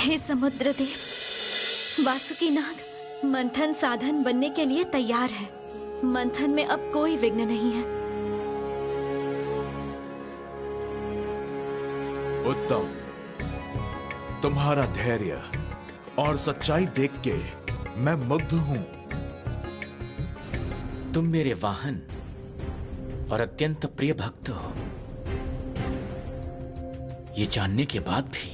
हे समुद्र देव, वासुकीनाग मंथन साधन बनने के लिए तैयार है। मंथन में अब कोई विघ्न नहीं है। उत्तम। तुम्हारा धैर्य और सच्चाई देख के मैं मुग्ध हूं। तुम मेरे वाहन और अत्यंत प्रिय भक्त हो। ये जानने के बाद भी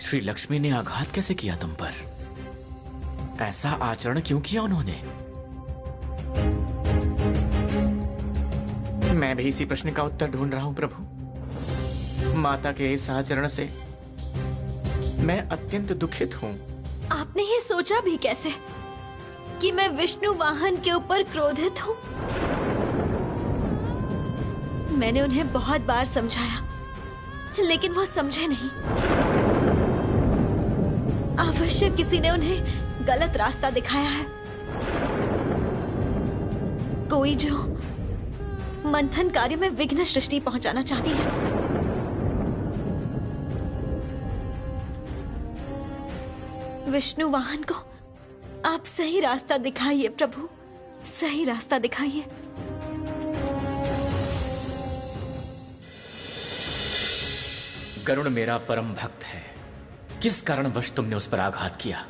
श्री लक्ष्मी ने आघात कैसे किया तुम पर? ऐसा आचरण क्यों किया उन्होंने? मैं भी इसी प्रश्न का उत्तर ढूंढ रहा हूं प्रभु। माता के इस आचरण से मैं अत्यंत दुखित हूं। आपने ये सोचा भी कैसे कि मैं विष्णु वाहन के ऊपर क्रोधित हूं? मैंने उन्हें बहुत बार समझाया, लेकिन वो समझे नहीं। अवश्य किसी ने उन्हें गलत रास्ता दिखाया है। कोई जो मंथन कार्य में विघ्न सृष्टि पहुंचाना चाहती है। विष्णु वाहन को आप सही रास्ता दिखाइए प्रभु, सही रास्ता दिखाइए। गरुड़ मेरा परम भक्त है। किस कारणवश तुमने उस पर आघात किया?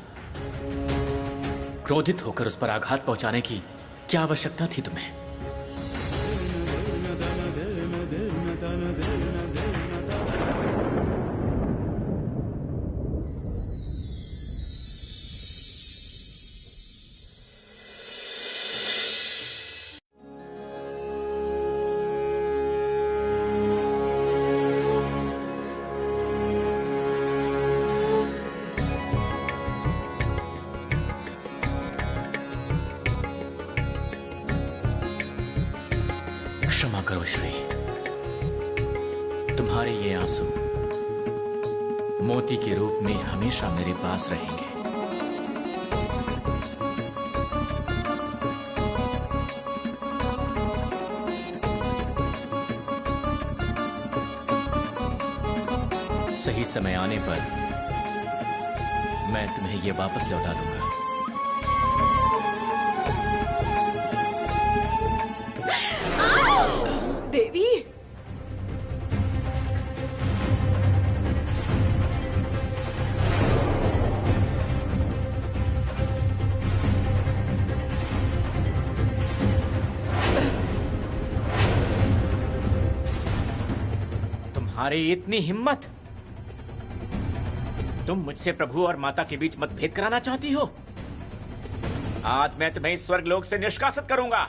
क्रोधित होकर उस पर आघात पहुंचाने की क्या आवश्यकता थी तुम्हें? क्षमा करो श्री, तुम्हारे ये आंसू मोती के रूप में हमेशा मेरे पास रहेंगे। सही समय आने पर मैं तुम्हें ये वापस लौटा दूंगा। देवी, तुम्हारी इतनी हिम्मत! तुम मुझसे प्रभु और माता के बीच मतभेद कराना चाहती हो? आज मैं तुम्हें इस स्वर्गलोक से निष्कासित करूंगा।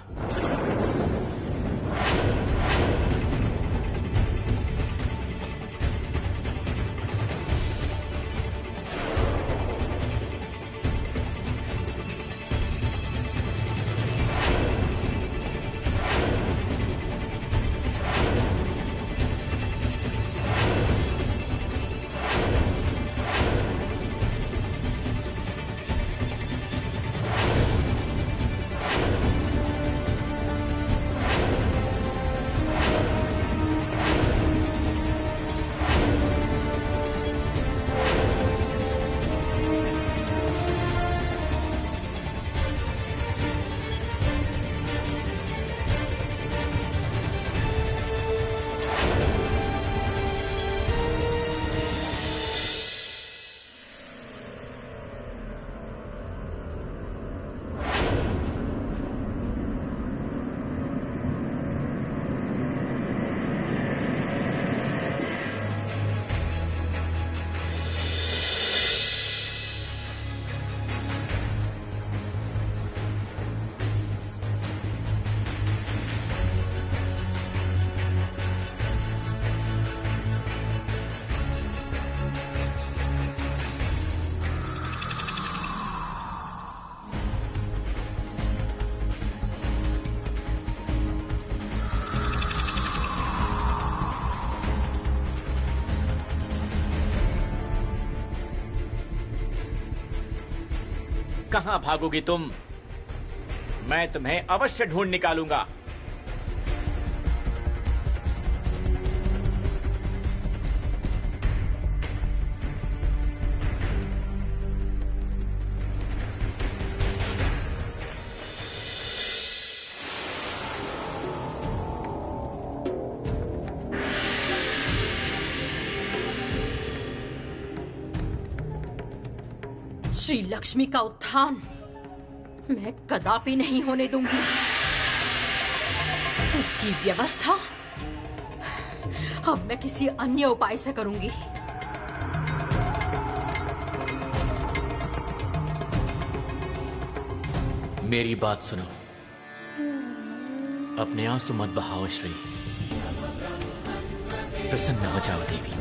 कहां भागोगी तुम? मैं तुम्हें अवश्य ढूंढ निकालूंगा। श्री लक्ष्मी का उत्थान मैं कदापि नहीं होने दूंगी। इसकी व्यवस्था अब मैं किसी अन्य उपाय से करूंगी। मेरी बात सुनो, अपने आंसू मत बहाओ श्री। प्रसन्न हो जाओ देवी।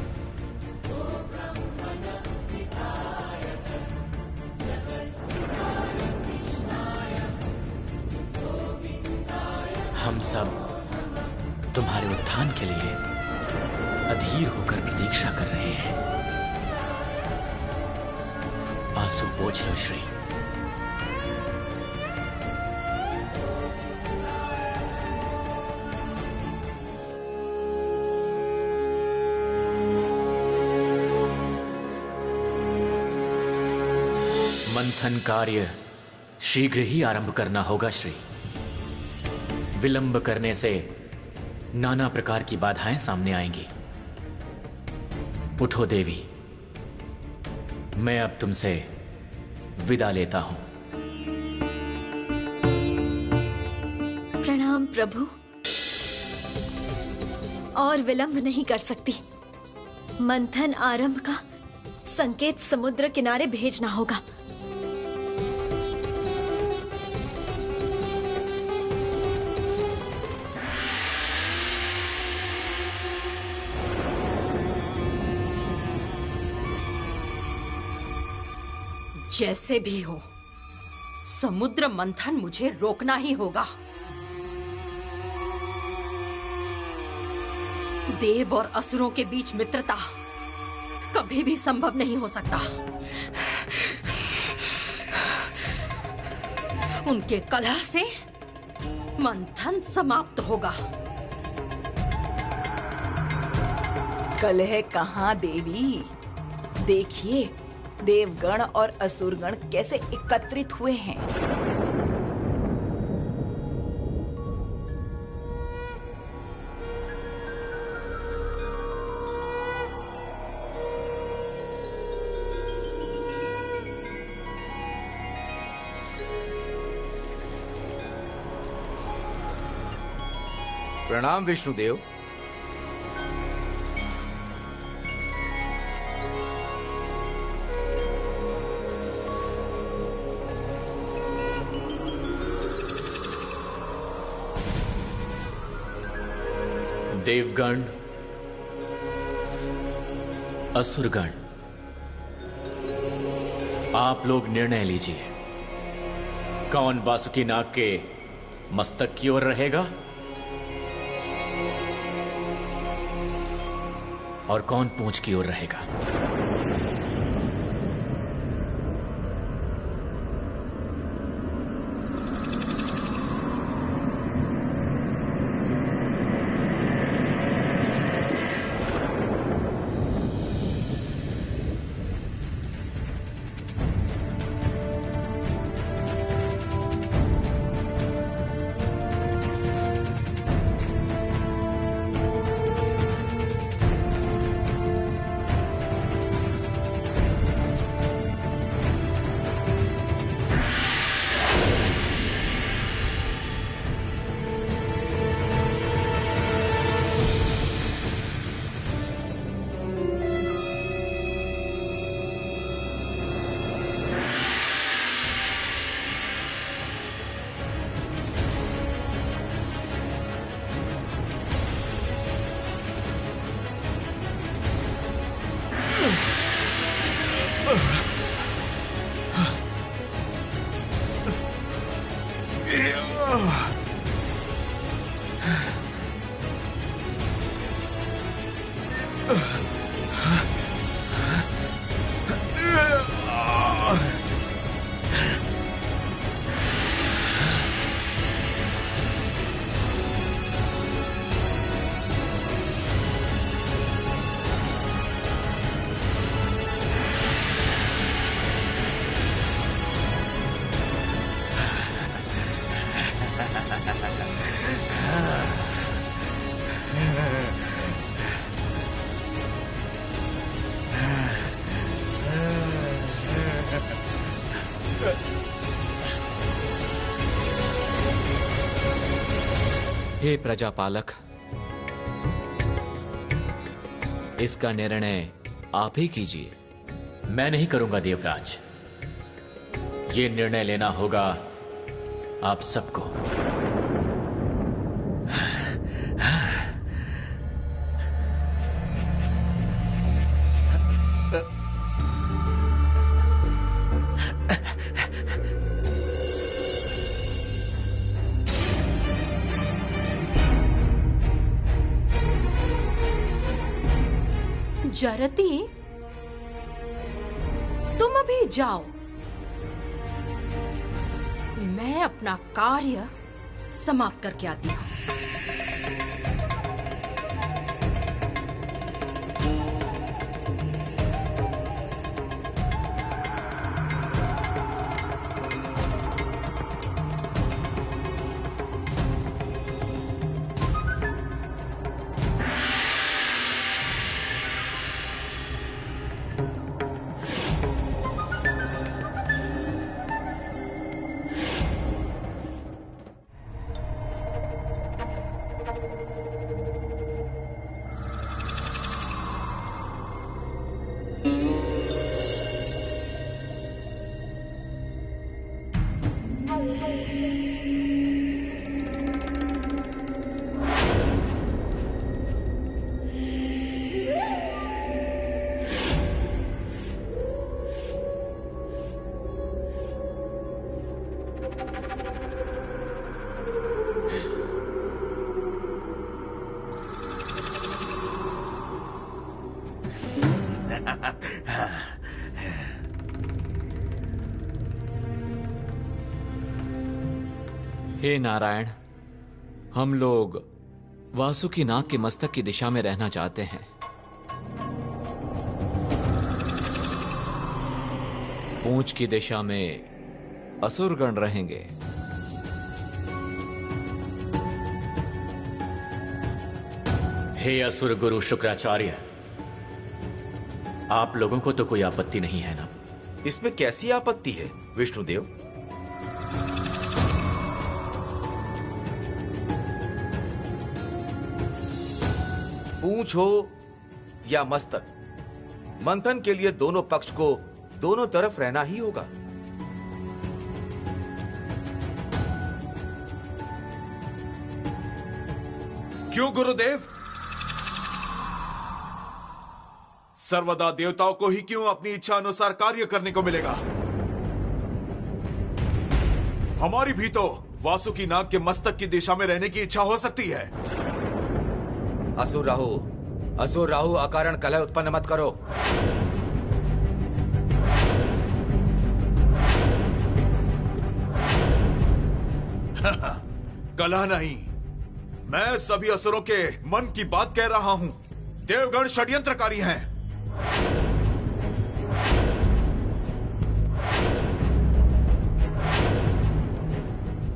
हम सब तुम्हारे उत्थान के लिए अधीर होकर प्रतीक्षा कर रहे हैं। आंसू पोंछ लो श्री। मंथन कार्य शीघ्र ही आरंभ करना होगा श्री। विलंब करने से नाना प्रकार की बाधाएं सामने आएंगी। उठो देवी, मैं अब तुमसे विदा लेता हूं। प्रणाम प्रभु। और विलंब नहीं कर सकती। मंथन आरंभ का संकेत समुद्र किनारे भेजना होगा। जैसे भी हो, समुद्र मंथन मुझे रोकना ही होगा। देव और असुरों के बीच मित्रता कभी भी संभव नहीं हो सकता। उनके कलह से मंथन समाप्त होगा। कलह कहाँ देवी? देखिए, देवगण और असुरगण कैसे एकत्रित हुए हैं। प्रणाम विष्णुदेव। देवगण, असुरगण, आप लोग निर्णय लीजिए। कौन वासुकी नाग के मस्तक की ओर रहेगा और कौन पूंछ की ओर रहेगा? हे प्रजापालक, इसका निर्णय आप ही कीजिए। मैं नहीं करूंगा देवराज, ये निर्णय लेना होगा आप सबको। जरती, तुम अभी जाओ, मैं अपना कार्य समाप्त करके आती हूं। हे नारायण, हम लोग वासुकी नाग के मस्तक की दिशा में रहना चाहते हैं। पूंछ की दिशा में असुरगण रहेंगे। हे असुर गुरु शुक्राचार्य, आप लोगों को तो कोई आपत्ति नहीं है ना? इसमें कैसी आपत्ति है विष्णुदेव? पूंछ हो या मस्तक, मंथन के लिए दोनों पक्ष को दोनों तरफ रहना ही होगा। क्यों गुरुदेव? सर्वदा देवताओं को ही क्यों अपनी इच्छा अनुसार कार्य करने को मिलेगा? हमारी भी तो वासुकी नाग के मस्तक की दिशा में रहने की इच्छा हो सकती है। असुर राहु अकारण कलह उत्पन्न मत करो। कलह नहीं, मैं सभी असुरों के मन की बात कह रहा हूं। देवगण षड्यंत्रकारी हैं।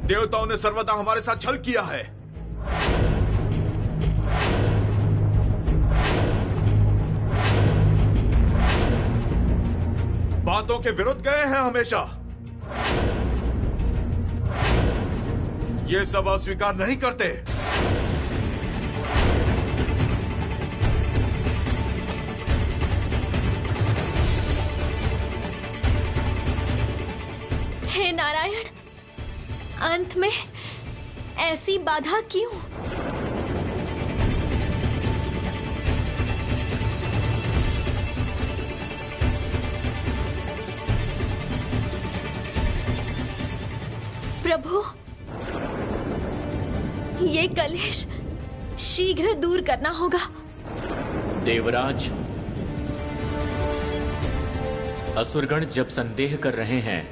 देवताओं ने सर्वदा हमारे साथ छल किया है। बातों के विरुद्ध गए हैं हमेशा। ये सब अस्वीकार नहीं करते। हे नारायण, अंत में ऐसी बाधा क्यों? प्रभु, ये कलेश शीघ्र दूर करना होगा। देवराज, असुरगण जब संदेह कर रहे हैं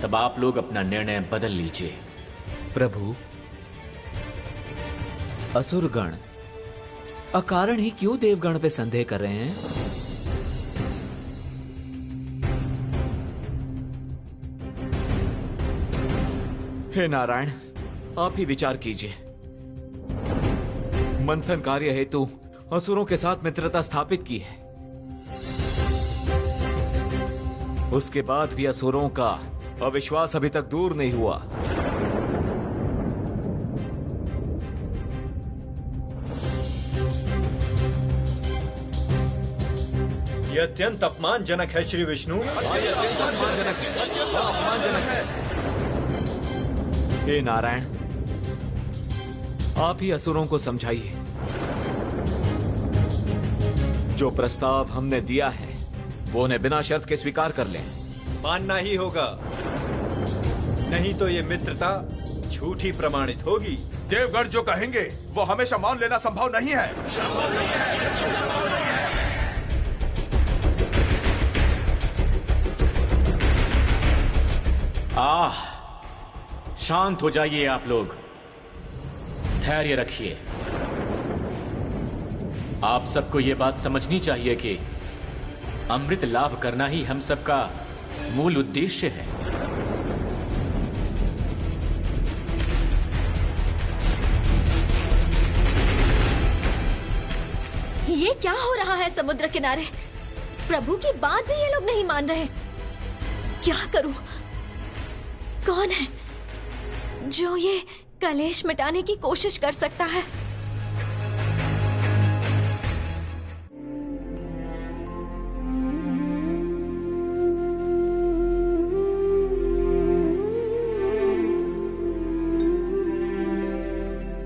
तब आप लोग अपना निर्णय बदल लीजिए। प्रभु, असुरगण अकारण ही क्यों देवगण पे संदेह कर रहे हैं? हे नारायण, आप ही विचार कीजिए। मंथन कार्य हेतु असुरों के साथ मित्रता स्थापित की है, उसके बाद भी असुरों का अविश्वास अभी तक दूर नहीं हुआ। ये अत्यंत अपमानजनक है श्री विष्णु। हे नारायण, आप ही असुरों को समझाइए। जो प्रस्ताव हमने दिया है वो उन्हें बिना शर्त के स्वीकार कर लें। मानना ही होगा, नहीं तो ये मित्रता झूठी प्रमाणित होगी। देवगण जो कहेंगे वो हमेशा मान लेना संभव नहीं है। शांत हो जाइए आप लोग, धैर्य रखिए। आप सबको ये बात समझनी चाहिए कि अमृत लाभ करना ही हम सबका मूल उद्देश्य है। ये क्या हो रहा है समुद्र किनारे? प्रभु की बात भी ये लोग नहीं मान रहे। क्या करूं? कौन है जो ये कलेश मिटाने की कोशिश कर सकता है?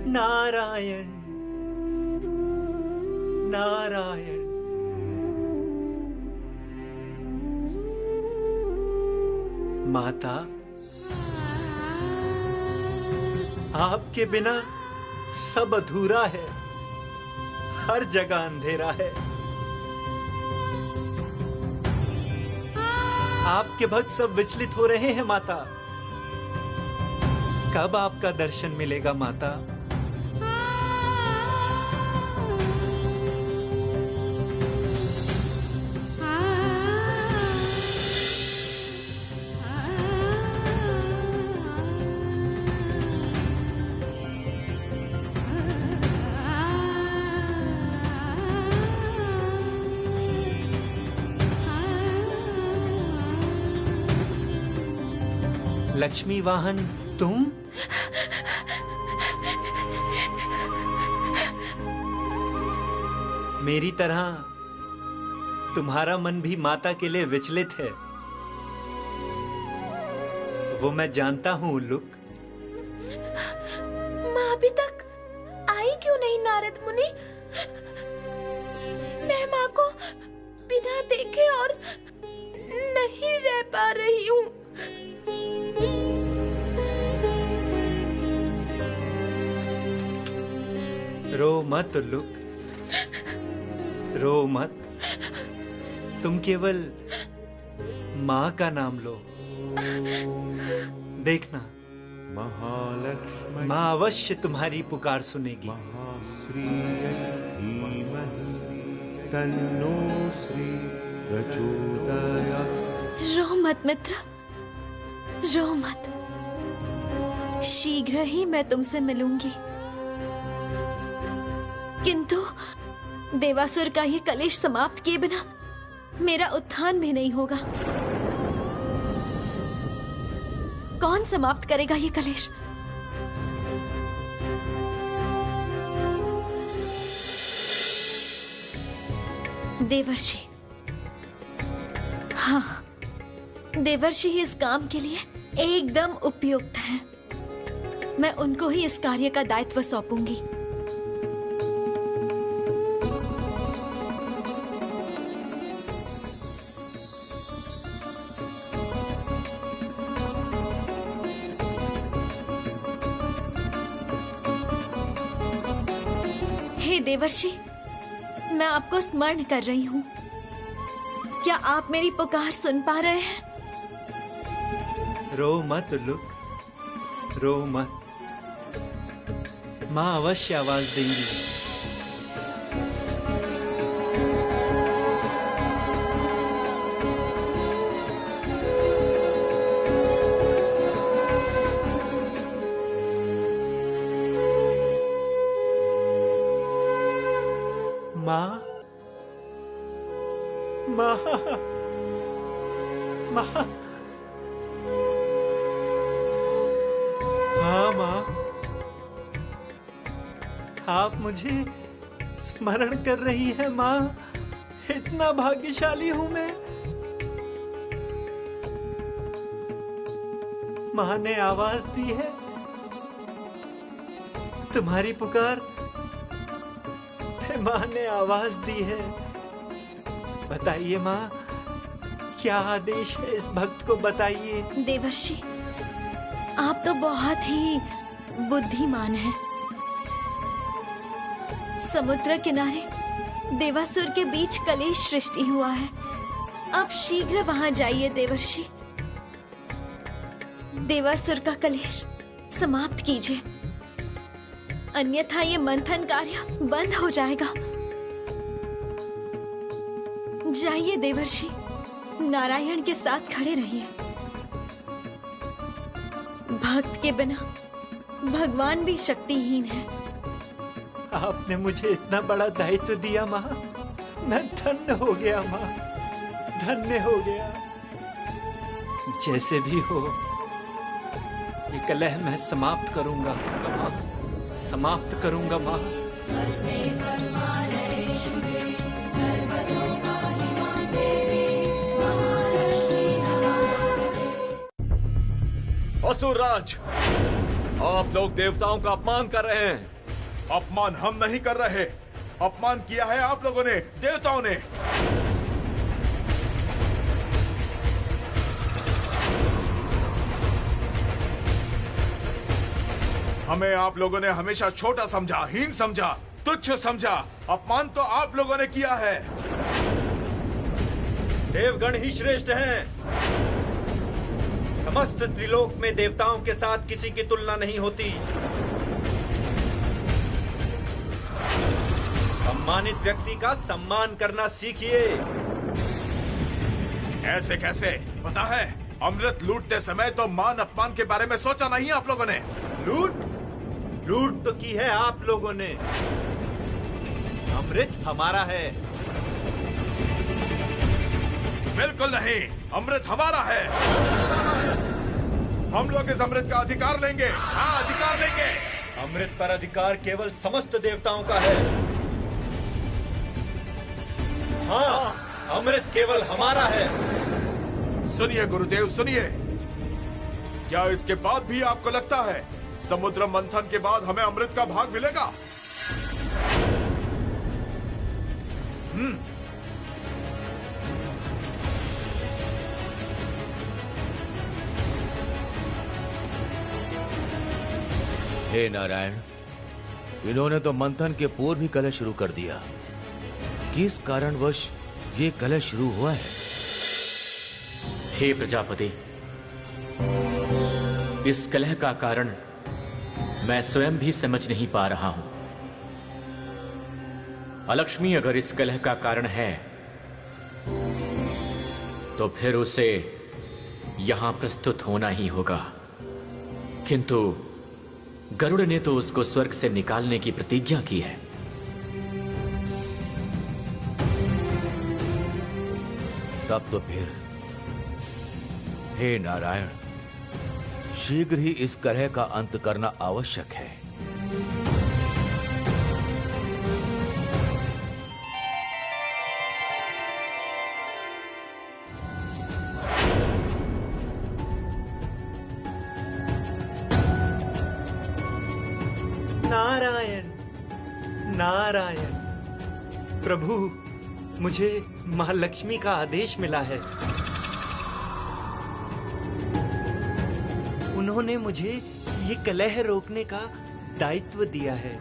नारायण नारायण। माता, आपके बिना सब अधूरा है, हर जगह अंधेरा है। आपके भक्त सब विचलित हो रहे हैं माता। कब आपका दर्शन मिलेगा माता? लक्ष्मी वाहन तुम? मेरी तरह तुम्हारा मन भी माता के लिए विचलित है, वो मैं जानता हूँ उल्लुक। माँ अभी तक आई क्यों नहीं नारद मुनि? मैं माँ को बिना देखे और नहीं रह पा रही हूँ। रो मत उल्लुक, रो मत। तुम केवल माँ का नाम लो। देखना, महालक्ष्मी माँ अवश्य तुम्हारी पुकार सुनेगी। तन्नो श्री प्रचोदयात्। रो मत मित्र, रो मत। शीघ्र ही मैं तुमसे मिलूंगी, किंतु देवासुर का ये कलेश समाप्त किए बिना मेरा उत्थान भी नहीं होगा। कौन समाप्त करेगा ये कलेश? देवर्षि। हाँ, देवर्षि ही इस काम के लिए एकदम उपयुक्त हैं। मैं उनको ही इस कार्य का दायित्व सौंपूंगी। हे देवर्षि, मैं आपको स्मरण कर रही हूँ। क्या आप मेरी पुकार सुन पा रहे हैं? रो मत उल्लुक, रो मत। माँ अवश्य आवाज देंगी। माँ, माँ, माँ। हाँ माँ, आप मुझे स्मरण कर रही है माँ। इतना भाग्यशाली हूं मैं। मां ने आवाज दी है, तुम्हारी पुकार मां ने आवाज दी है। बताइए मां, क्या आदेश है इस भक्त को, बताइए। देवर्षि, आप तो बहुत ही बुद्धिमान हैं। समुद्र किनारे देवासुर के बीच कलेश सृष्टि हुआ है। आप शीघ्र वहां जाइए देवर्षि। देवासुर का कलेश समाप्त कीजिए, अन्यथा ये मंथन कार्य बंद हो जाएगा। जाइए देवर्षि, नारायण के साथ खड़े रहिए। भक्त के बिना भगवान भी शक्तिहीन है। आपने मुझे इतना बड़ा दायित्व दिया माँ, मैं धन्य हो गया माँ, धन्य हो गया। जैसे भी हो, ये कलह मैं समाप्त करूंगा माँ, समाप्त करूंगा माँ। असुरराज, आप लोग देवताओं का अपमान कर रहे हैं। अपमान हम नहीं कर रहे, अपमान किया है आप लोगों ने, देवताओं ने। हमें आप लोगों ने हमेशा छोटा समझा, हीन समझा, तुच्छ समझा। अपमान तो आप लोगों ने किया है। देवगण ही श्रेष्ठ हैं। समस्त त्रिलोक में देवताओं के साथ किसी की तुलना नहीं होती। सम्मानित व्यक्ति का सम्मान करना सीखिए। ऐसे कैसे? पता है, अमृत लूटते समय तो मान अपमान के बारे में सोचा नहीं आप लोगों ने। लूट तो की है आप लोगों ने। अमृत हमारा है। बिल्कुल नहीं, अमृत हमारा है। हम लोग इस अमृत का अधिकार लेंगे। हाँ, अधिकार लेंगे। अमृत पर अधिकार केवल समस्त देवताओं का है। हाँ, अमृत केवल हमारा है। सुनिए गुरुदेव, सुनिए। क्या इसके बाद भी आपको लगता है समुद्र मंथन के बाद हमें अमृत का भाग मिलेगा? हे नारायण, इन्होंने तो मंथन के पूर्व ही कलह शुरू कर दिया। किस कारणवश ये कलह शुरू हुआ है? हे प्रजापति, इस कलह का कारण मैं स्वयं भी समझ नहीं पा रहा हूं। अलक्ष्मी अगर इस कलह का कारण है तो फिर उसे यहां प्रस्तुत होना ही होगा। किंतु गरुड़ ने तो उसको स्वर्ग से निकालने की प्रतिज्ञा की है। तब तो फिर हे नारायण, शीघ्र ही इस कलह का अंत करना आवश्यक है। नारायण नारायण, प्रभु, मुझे महालक्ष्मी का आदेश मिला है। उन्होंने मुझे ये कलह रोकने का दायित्व दिया है।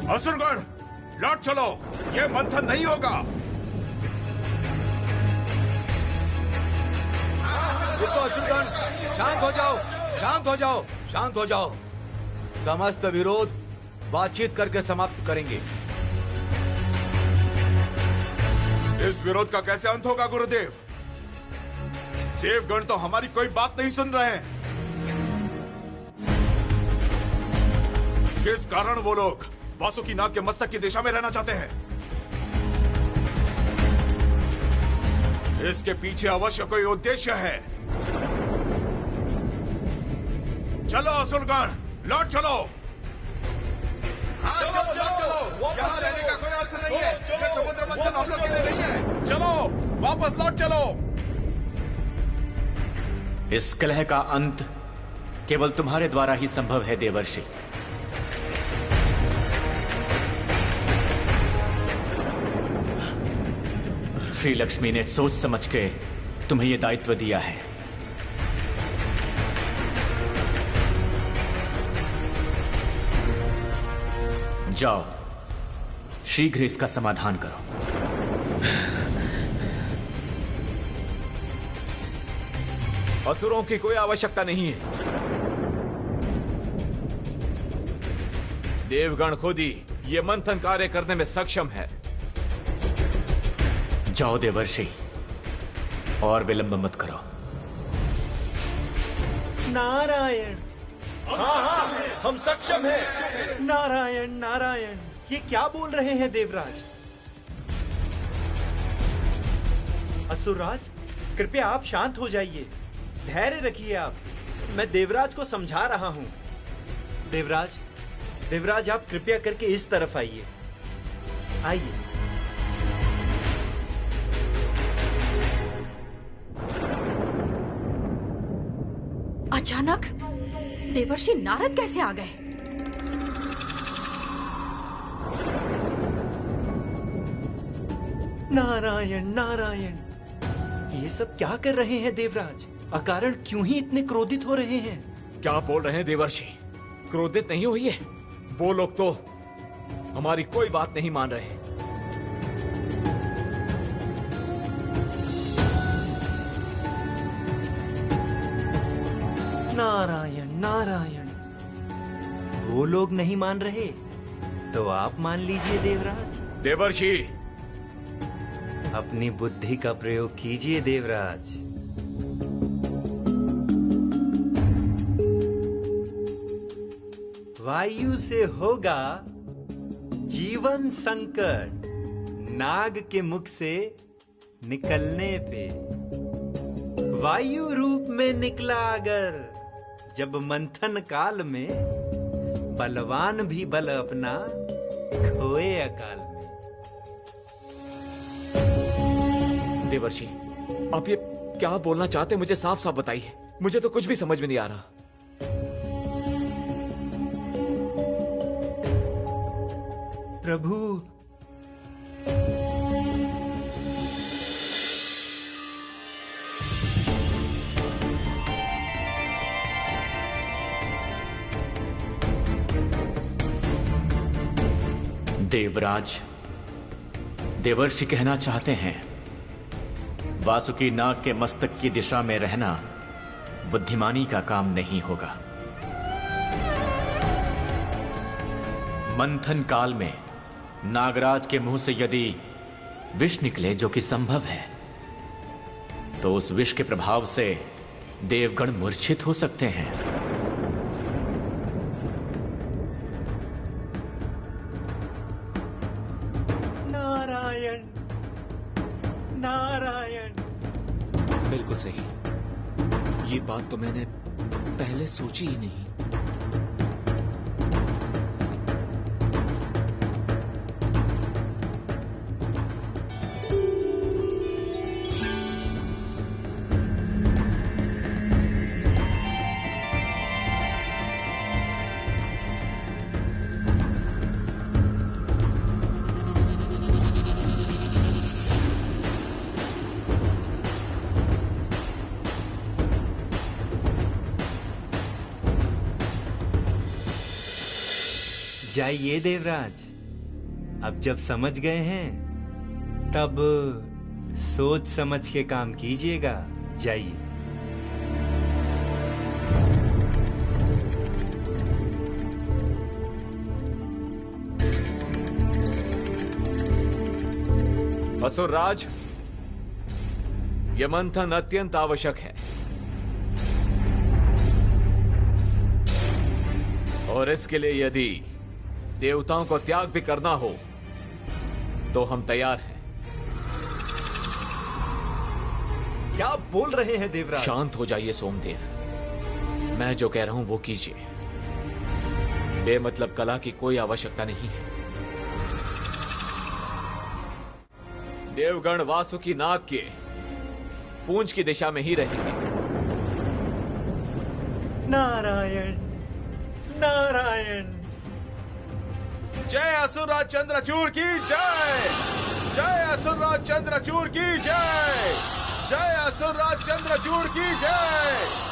असुरगण, लौट चलो, ये मंथन नहीं होगा। रुको असुरगण, शांत हो जाओ, शांत हो जाओ, शांत हो जाओ। समस्त विरोध बातचीत करके समाप्त करेंगे। इस विरोध का कैसे अंत होगा गुरुदेव? देवगण तो हमारी कोई बात नहीं सुन रहे हैं। किस कारण वो लोग वासुकी नाग के मस्तक की दिशा में रहना चाहते हैं? इसके पीछे अवश्य कोई उद्देश्य है। चलो असुरगण, लौट चलो। हाँ, चलो चलो। यहाँ रहने का कोई अर्थ नहीं है। ये समुद्र मंथन हम लोग के लिए नहीं है। चलो वापस लौट चलो। इस कलह का अंत केवल तुम्हारे द्वारा ही संभव है देवर्षि। श्री लक्ष्मी ने सोच समझ के तुम्हें यह दायित्व दिया है। जाओ, शीघ्र इसका समाधान करो। असुरों की कोई आवश्यकता नहीं है। देवगण खुद ही ये मंथन कार्य करने में सक्षम है। जाओ देवर्षि, और विलंब मत करो। नारायण, हम सक्षम हैं। नारायण नारायण, ये क्या बोल रहे हैं देवराज? असुरराज, कृपया आप शांत हो जाइए, धैर्य रखिए आप। मैं देवराज को समझा रहा हूं। देवराज, देवराज आप कृपया करके इस तरफ आइए। आइए। अचानक देवर्षि नारद कैसे आ गए? नारायण नारायण, ये सब क्या कर रहे हैं देवराज? अकारण क्यों ही इतने क्रोधित हो रहे हैं? क्या बोल रहे हैं देवर्षि? क्रोधित नहीं हुई है। वो लोग तो हमारी कोई बात नहीं मान रहे। नारायण नारायण, वो लोग नहीं मान रहे तो आप मान लीजिए देवराज। देवर्षि, अपनी बुद्धि का प्रयोग कीजिए देवराज। वायु से होगा जीवन संकट, नाग के मुख से निकलने पे। वायु रूप में निकला अगर, जब मंथन काल में बलवान भी बल अपना खोए अकाल में। देवर्षि, आप ये क्या बोलना चाहते हैं? मुझे साफ साफ बताइए। मुझे तो कुछ भी समझ में नहीं आ रहा। प्रभु, देवराज, देवर्षि कहना चाहते हैं वासुकी नाग के मस्तक की दिशा में रहना बुद्धिमानी का काम नहीं होगा। मंथन काल में नागराज के मुंह से यदि विष निकले, जो कि संभव है, तो उस विष के प्रभाव से देवगण मूर्छित हो सकते हैं। नारायण नारायण। बिल्कुल सही। ये बात तो मैंने पहले सोची ही नहीं। जाइए देवराज, अब जब समझ गए हैं तब सोच समझ के काम कीजिएगा। जाइए। असुरराज, यह मंथन अत्यंत आवश्यक है और इसके लिए यदि देवताओं को त्याग भी करना हो तो हम तैयार हैं। क्या बोल रहे हैं देवराज? शांत हो जाइए सोमदेव, मैं जो कह रहा हूं वो कीजिए। बेमतलब कला की कोई आवश्यकता नहीं है। देवगण वासुकी नाग के पूंछ की दिशा में ही रहेंगे। नारायण नारायण। जय असुरराज चंद्रचूड़ की जय। जय असुरराज चंद्रचूड़ की जय। जय असुरराज चंद्रचूड़ की जय।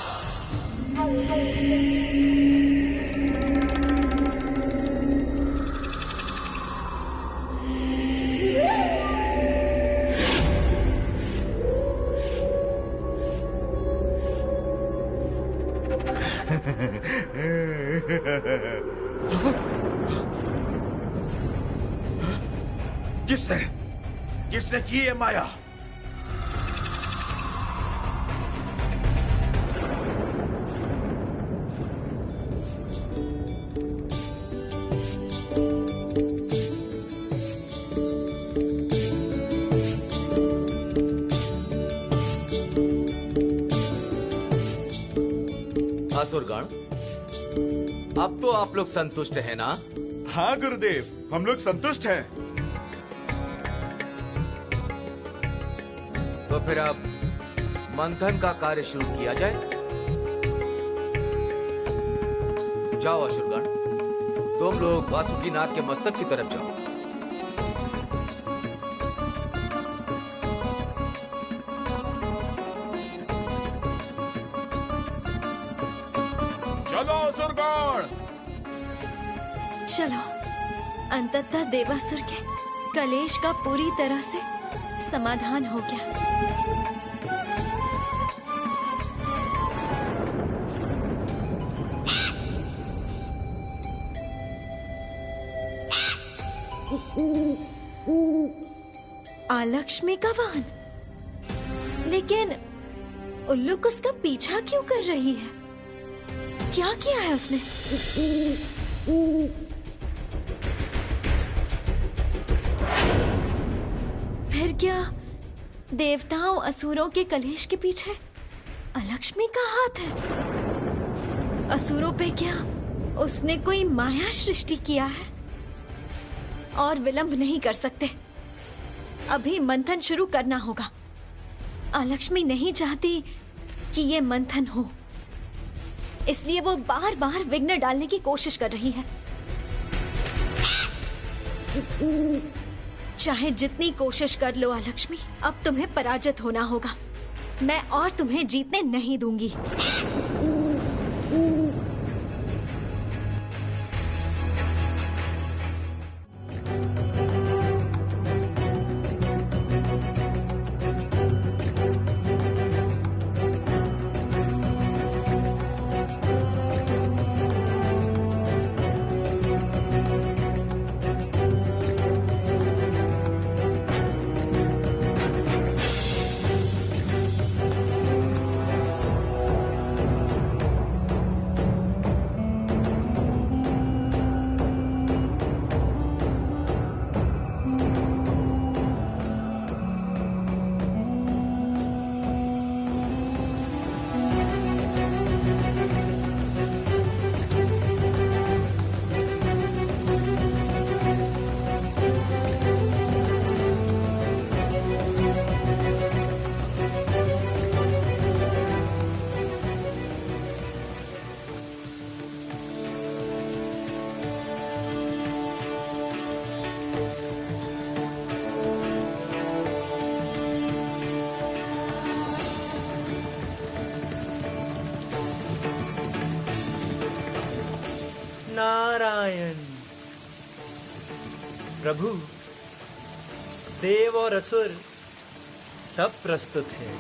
किसने किसने की ये माया? असुरगण, अब तो आप लोग संतुष्ट हैं ना? हाँ गुरुदेव, हम लोग संतुष्ट हैं। तो फिर अब मंथन का कार्य शुरू किया जाए। जाओ असुरगण, तुम लोग वासुकी नाग के मस्तक की तरफ जाओ। चलो असुरगण। चलो, अंततः देवासुर के कलेश का पूरी तरह से समाधान हो गया। आलक्ष्मी का वाहन, लेकिन उल्लूक उसका पीछा क्यों कर रही है? क्या किया है उसने? फिर क्या देवताओं असुरों के कलेश के पीछे अलक्ष्मी का हाथ है? असुरों पे क्या उसने कोई माया सृष्टि किया है? और विलंब नहीं कर सकते, अभी मंथन शुरू करना होगा। अलक्ष्मी नहीं चाहती कि ये मंथन हो, इसलिए वो बार बार विघ्न डालने की कोशिश कर रही है। चाहे जितनी कोशिश कर लो अलक्ष्मी, अब तुम्हें पराजित होना होगा। मैं और तुम्हें जीतने नहीं दूंगी। नारायण। प्रभु, देव और असुर सब प्रस्तुत हैं।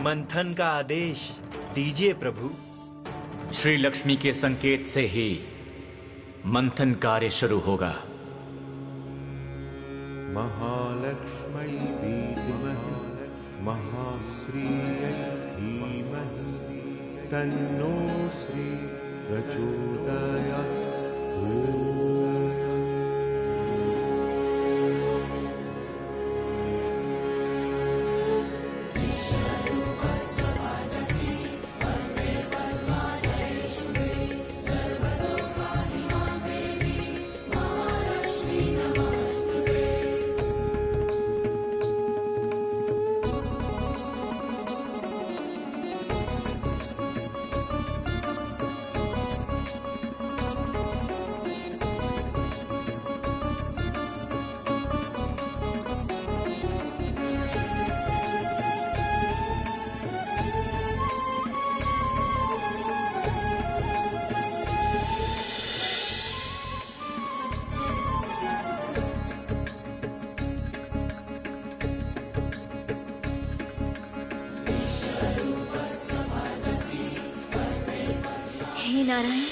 मंथन का आदेश दीजिए प्रभु। श्री लक्ष्मी के संकेत से ही मंथन कार्य शुरू होगा। महालक्ष्मै विद्महे महाश्रीयै धीमहि तन्नो श्री प्रचोदयात्। हे नारायण,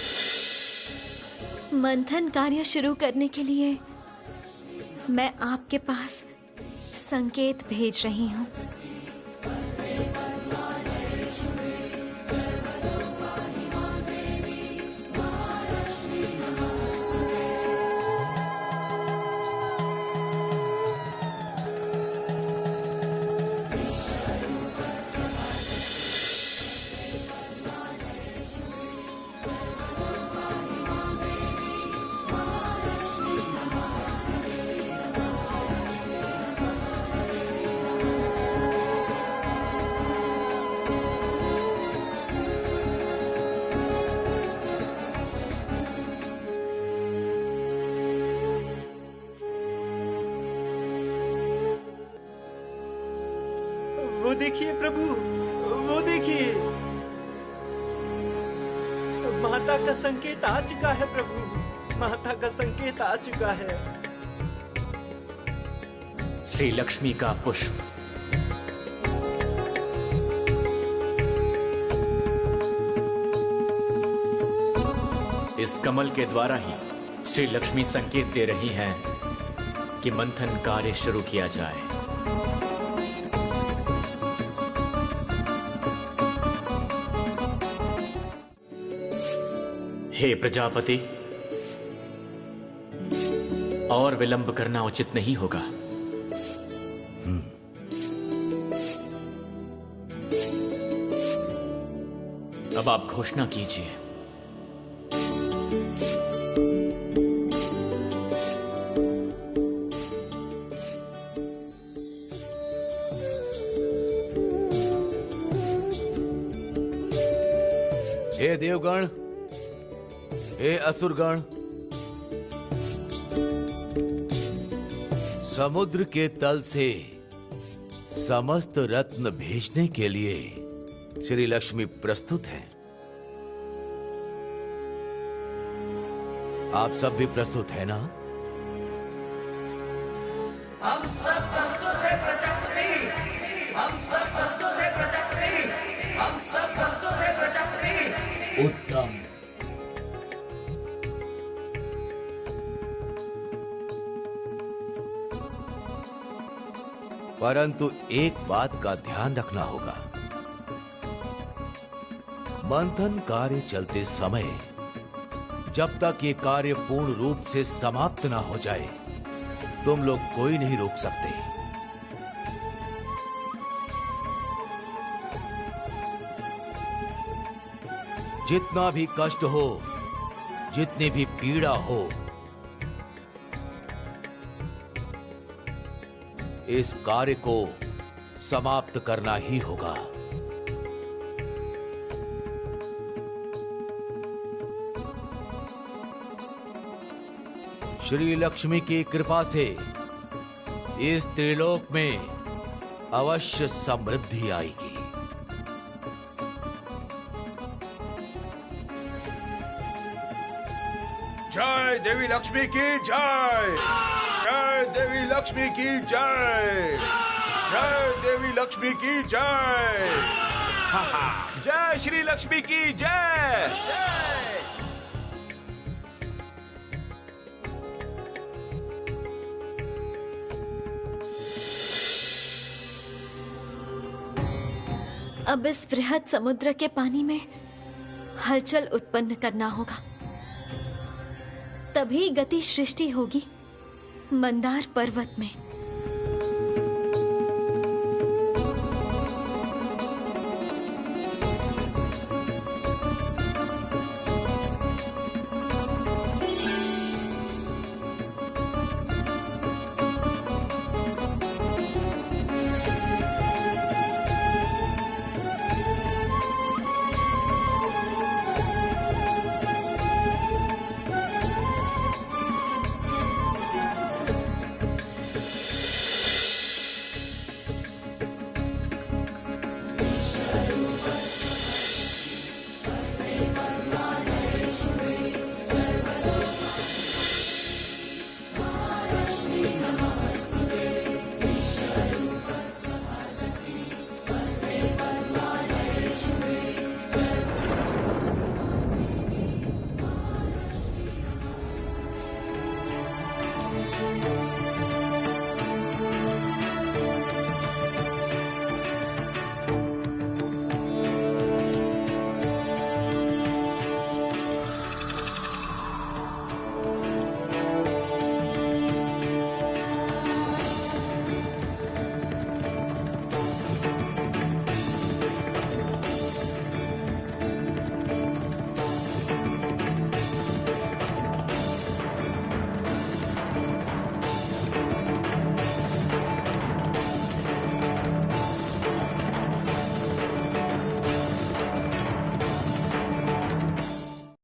मंथन कार्य शुरू करने के लिए मैं आपके पास संकेत भेज रही हूँ। वो देखिए प्रभु, वो देखिए, माता का संकेत आ चुका है प्रभु, माता का संकेत आ चुका है। श्री लक्ष्मी का पुष्प। इस कमल के द्वारा ही श्री लक्ष्मी संकेत दे रही हैं कि मंथन कार्य शुरू किया जाए। हे प्रजापति, और विलंब करना उचित नहीं होगा। अब आप घोषणा कीजिए। हे देवगण, हे असुरगण, समुद्र के तल से समस्त रत्न भेजने के लिए श्री लक्ष्मी प्रस्तुत हैं। आप सब भी प्रस्तुत हैं ना? हम सब प्रस्तुत हैं प्रजापति, हम सब प्रस्तुत हैं प्रजापति, हम सब प्रस्तुत हैं प्रजापति। उत्तम। परंतु एक बात का ध्यान रखना होगा। मंथन कार्य चलते समय जब तक ये कार्य पूर्ण रूप से समाप्त ना हो जाए, तुम लोग कोई नहीं रोक सकते। जितना भी कष्ट हो, जितनी भी पीड़ा हो, इस कार्य को समाप्त करना ही होगा। श्री लक्ष्मी की कृपा से इस त्रिलोक में अवश्य समृद्धि आएगी। जय देवी लक्ष्मी की जय, जय देवी लक्ष्मी की जय, जय देवी लक्ष्मी की जय, जय श्री लक्ष्मी की जय। अब इस बृहद समुद्र के पानी में हलचल उत्पन्न करना होगा, तभी गति सृष्टि होगी मंदार पर्वत में।